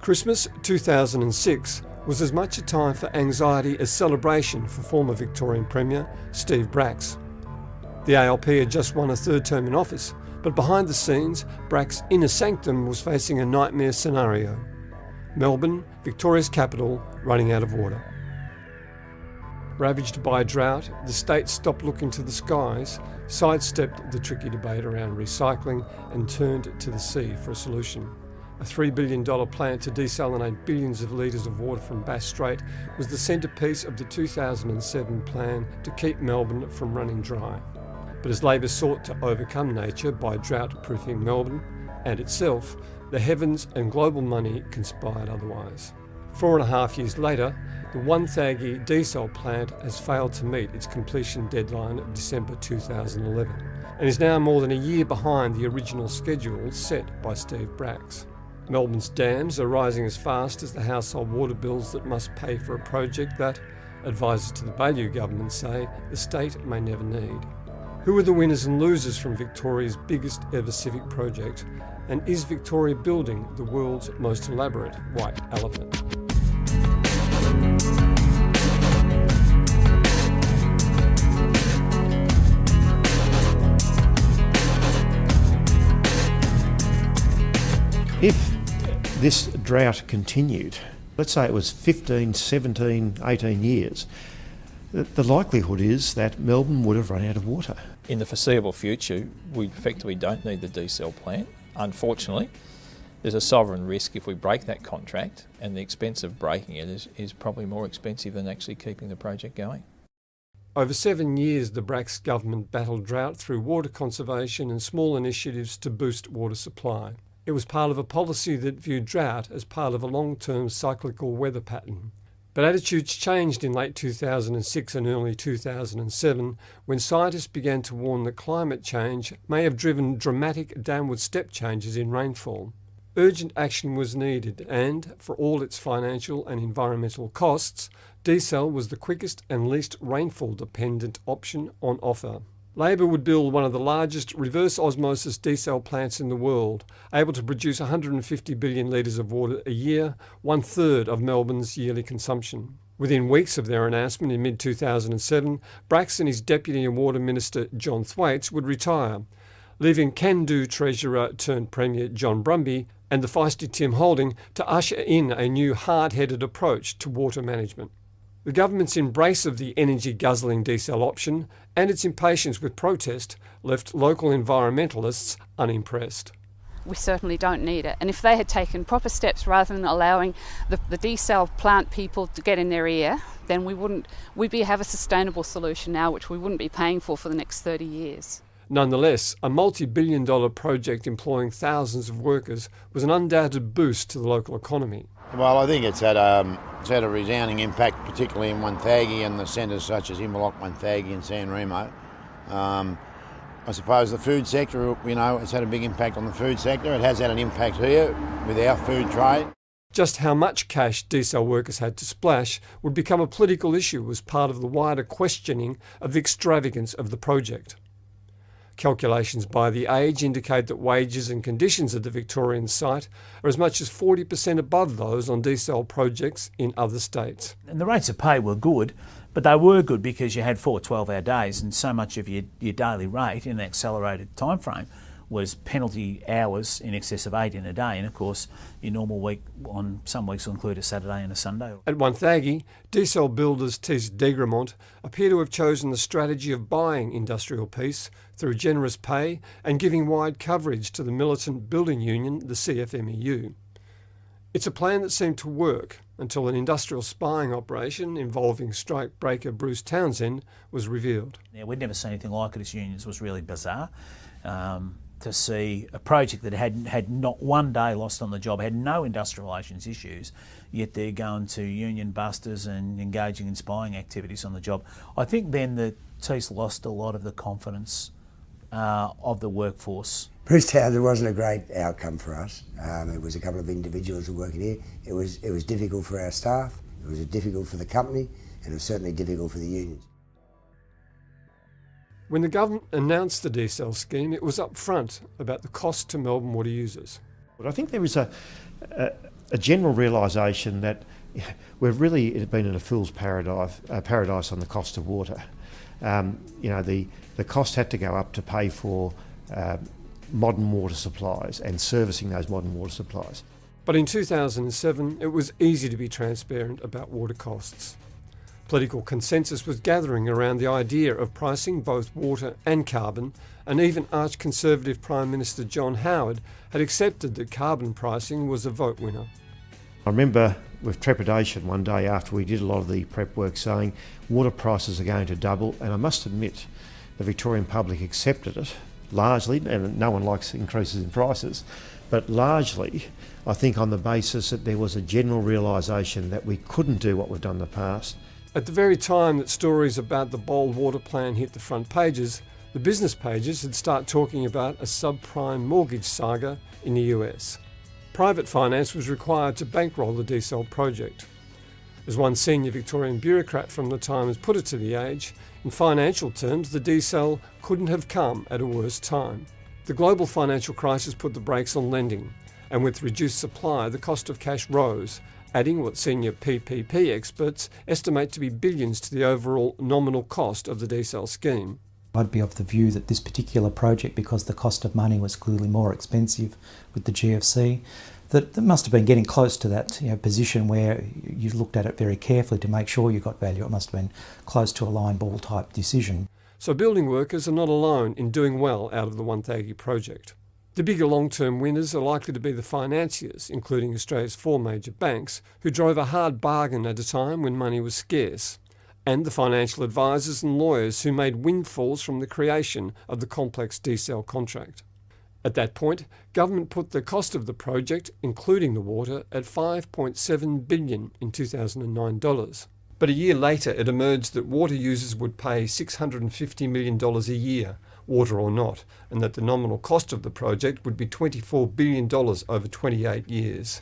Christmas 2006 was as much a time for anxiety as celebration for former Victorian Premier Steve Bracks. The ALP had just won a third term in office, but behind the scenes, Bracks' inner sanctum was facing a nightmare scenario. Melbourne, Victoria's capital, running out of water. Ravaged by drought, the state stopped looking to the skies, sidestepped the tricky debate around recycling and turned to the sea for a solution. A $3 billion plant to desalinate billions of litres of water from Bass Strait was the centrepiece of the 2007 plan to keep Melbourne from running dry. But as Labor sought to overcome nature by drought-proofing Melbourne and itself, the heavens and global money conspired otherwise. 4.5 years later, the Wonthaggi desal plant has failed to meet its completion deadline of December 2011 and is now more than a year behind the original schedule set by Steve Bracks. Melbourne's dams are rising as fast as the household water bills that must pay for a project that, advisors to the Baillieu government say, the state may never need. Who are the winners and losers from Victoria's biggest ever civic project? And is Victoria building the world's most elaborate white elephant? If this drought continued, let's say it was 15, 17, 18 years, the likelihood is that Melbourne would have run out of water. In the foreseeable future, we effectively don't need the desal plant. Unfortunately, there's a sovereign risk if we break that contract, and the expense of breaking it is probably more expensive than actually keeping the project going. Over 7 years, the Bracks government battled drought through water conservation and small initiatives to boost water supply. It was part of a policy that viewed drought as part of a long-term cyclical weather pattern. But attitudes changed in late 2006 and early 2007 when scientists began to warn that climate change may have driven dramatic downward step changes in rainfall. Urgent action was needed and, for all its financial and environmental costs, desal was the quickest and least rainfall-dependent option on offer. Labor would build one of the largest reverse osmosis desal plants in the world, able to produce 150 billion litres of water a year, 1/3 of Melbourne's yearly consumption. Within weeks of their announcement in mid-2007, Bracks and his Deputy Water Minister John Thwaites would retire, leaving can-do Treasurer turned Premier John Brumby and the feisty Tim Holding to usher in a new hard-headed approach to water management. The government's embrace of the energy-guzzling desal option and its impatience with protest left local environmentalists unimpressed. We certainly don't need it. And if they had taken proper steps rather than allowing the desal plant people to get in their ear, then we'd have a sustainable solution now which we wouldn't be paying for the next 30 years. Nonetheless, a multi-billion-dollar project employing thousands of workers was an undoubted boost to the local economy. Well, I think it's had a resounding impact, particularly in Wonthaggi and the centres such as Inverloch, Wonthaggi and San Remo. I suppose the food sector, it's had a big impact on the food sector. It has had an impact here with our food trade. Just how much cash desal workers had to splash would become a political issue as part of the wider questioning of the extravagance of the project. Calculations by The Age indicate that wages and conditions at the Victorian site are as much as 40% above those on desal projects in other states. And the rates of pay were good, but they were good because you had 4 12-hour days, and so much of your daily rate in an accelerated time frame was penalty hours in excess of 8 in a day. And of course, your normal week on some weeks will include a Saturday and a Sunday. At Wonthaggi, desal builders Tis Degremont appear to have chosen the strategy of buying industrial peace through generous pay and giving wide coverage to the militant building union, the CFMEU. It's a plan that seemed to work until an industrial spying operation involving strike breaker Bruce Townsend was revealed. Yeah, we'd never seen anything like it as unions. It was really bizarre. To see a project that had not one day lost on the job, had no industrial relations issues, yet they're going to union busters and engaging in spying activities on the job. I think then the Tees lost a lot of the confidence of the workforce. Bruce Townsend wasn't a great outcome for us. It was a couple of individuals who were working here. It was difficult for our staff, it was difficult for the company, and it was certainly difficult for the unions. When the government announced the desal scheme, it was upfront about the cost to Melbourne water users. But I think there is a general realisation that we've really been in a fool's paradise on the cost of water. The cost had to go up to pay for modern water supplies and servicing those modern water supplies. But in 2007, it was easy to be transparent about water costs. Political consensus was gathering around the idea of pricing both water and carbon, and even arch-conservative Prime Minister John Howard had accepted that carbon pricing was a vote winner. I remember with trepidation one day after we did a lot of the prep work saying water prices are going to double, and I must admit the Victorian public accepted it largely, and no one likes increases in prices, but largely I think on the basis that there was a general realisation that we couldn't do what we've done in the past. At the very time that stories about the Bold Water Plan hit the front pages, the business pages had started talking about a subprime mortgage saga in the US. Private finance was required to bankroll the desal project. As one senior Victorian bureaucrat from the time has put it to the Age, in financial terms the desal couldn't have come at a worse time. The global financial crisis put the brakes on lending, and with reduced supply the cost of cash rose, adding what senior PPP experts estimate to be billions to the overall nominal cost of the desal scheme. I'd be of the view that this particular project, because the cost of money was clearly more expensive with the GFC, that must have been getting close to that position where you looked at it very carefully to make sure you got value. It must have been close to a line ball type decision. So building workers are not alone in doing well out of the Wonthaggi project. The bigger long-term winners are likely to be the financiers, including Australia's 4 major banks, who drove a hard bargain at a time when money was scarce, and the financial advisors and lawyers who made windfalls from the creation of the complex desal contract. At that point, government put the cost of the project, including the water, at $5.7 billion in 2009 dollars. But a year later it emerged that water users would pay $650 million a year, water or not, and that the nominal cost of the project would be $24 billion over 28 years.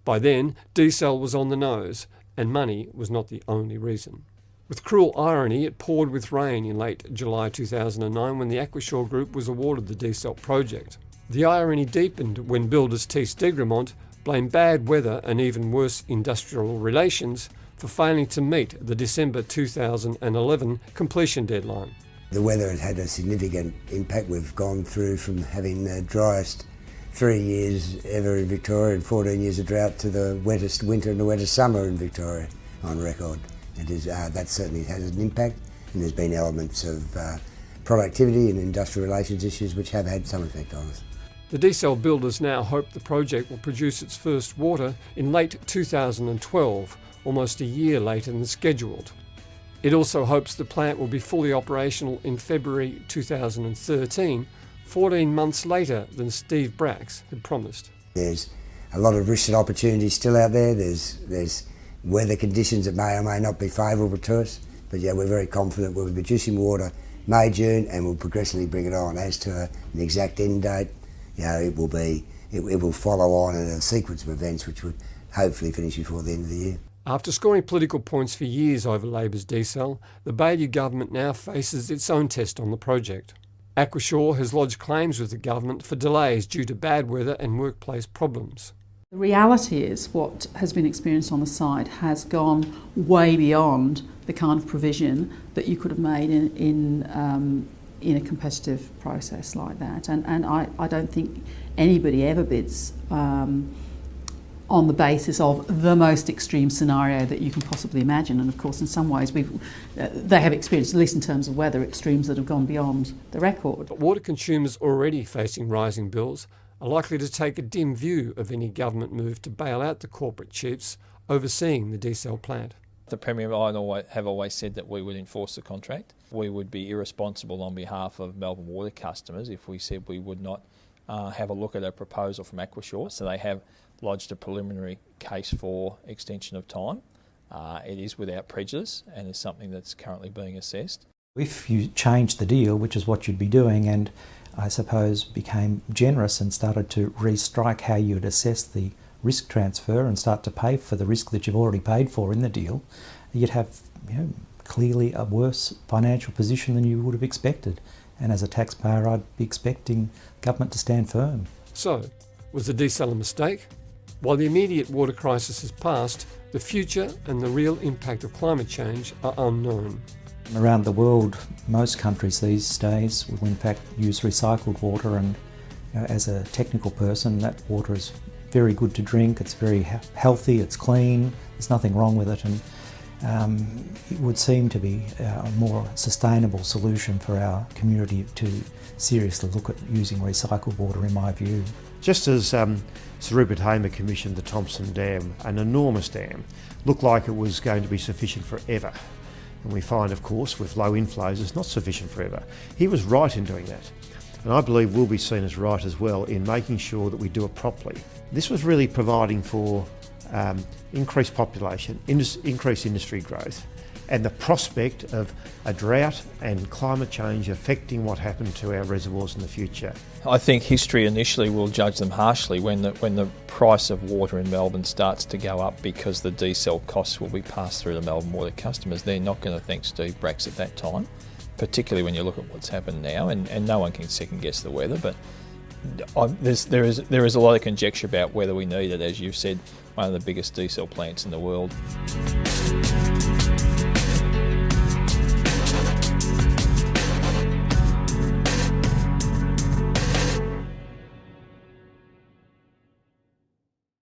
By then, desal was on the nose, and money was not the only reason. With cruel irony, it poured with rain in late July 2009 when the Aquashore Group was awarded the desal project. The irony deepened when builders Thiess Degremont blamed bad weather and even worse industrial relations for failing to meet the December 2011 completion deadline. The weather has had a significant impact. We've gone through from having the driest 3 years ever in Victoria and 14 years of drought to the wettest winter and the wettest summer in Victoria on record. That certainly has an impact, and there's been elements of productivity and industrial relations issues which have had some effect on us. The desal builders now hope the project will produce its first water in late 2012, almost a year later than scheduled. It also hopes the plant will be fully operational in February 2013, 14 months later than Steve Bracks had promised. There's a lot of risks and opportunities still out there. There's weather conditions that may or may not be favourable to us, but yeah, we're very confident we'll be producing water May, June, and we'll progressively bring it on. As to an exact end date, it will follow on in a sequence of events which would hopefully finish before the end of the year. After scoring political points for years over Labor's desal, the Baillieu government now faces its own test on the project. Aquashore has lodged claims with the government for delays due to bad weather and workplace problems. The reality is what has been experienced on the site has gone way beyond the kind of provision that you could have made in a competitive process like that. And I don't think anybody ever bids on the basis of the most extreme scenario that you can possibly imagine. And of course, in some ways, they have experienced, at least in terms of weather, extremes that have gone beyond the record. But water consumers already facing rising bills are likely to take a dim view of any government move to bail out the corporate chiefs overseeing the desal plant. The Premier and I have always said that we would enforce the contract. We would be irresponsible on behalf of Melbourne Water customers if we said we would not have a look at a proposal from Aquashore. So they have lodged a preliminary case for extension of time. It is without prejudice and is something that's currently being assessed. If you changed the deal, which is what you'd be doing, and I suppose became generous and started to restrike how you'd assess the risk transfer and start to pay for the risk that you've already paid for in the deal, you'd have clearly a worse financial position than you would have expected. And as a taxpayer, I'd be expecting government to stand firm. So, was the desal a mistake? While the immediate water crisis has passed, the future and the real impact of climate change are unknown. Around the world, most countries these days will in fact use recycled water, and as a technical person, that water is very good to drink, it's very healthy, it's clean, there's nothing wrong with it, and it would seem to be a more sustainable solution for our community to seriously look at using recycled water, in my view. Just as Sir Rupert Hamer commissioned the Thompson Dam, an enormous dam, looked like it was going to be sufficient forever. And we find, of course, with low inflows, it's not sufficient forever. He was right in doing that. And I believe we'll be seen as right as well in making sure that we do it properly. This was really providing for increased population, increased industry growth, and the prospect of a drought and climate change affecting what happened to our reservoirs in the future. I think history initially will judge them harshly when the price of water in Melbourne starts to go up because the desal costs will be passed through to Melbourne Water customers. They're not going to thank Steve Bracks at that time, particularly when you look at what's happened now, and no one can second guess the weather, but there is a lot of conjecture about whether we need it, as you've said, one of the biggest desal plants in the world.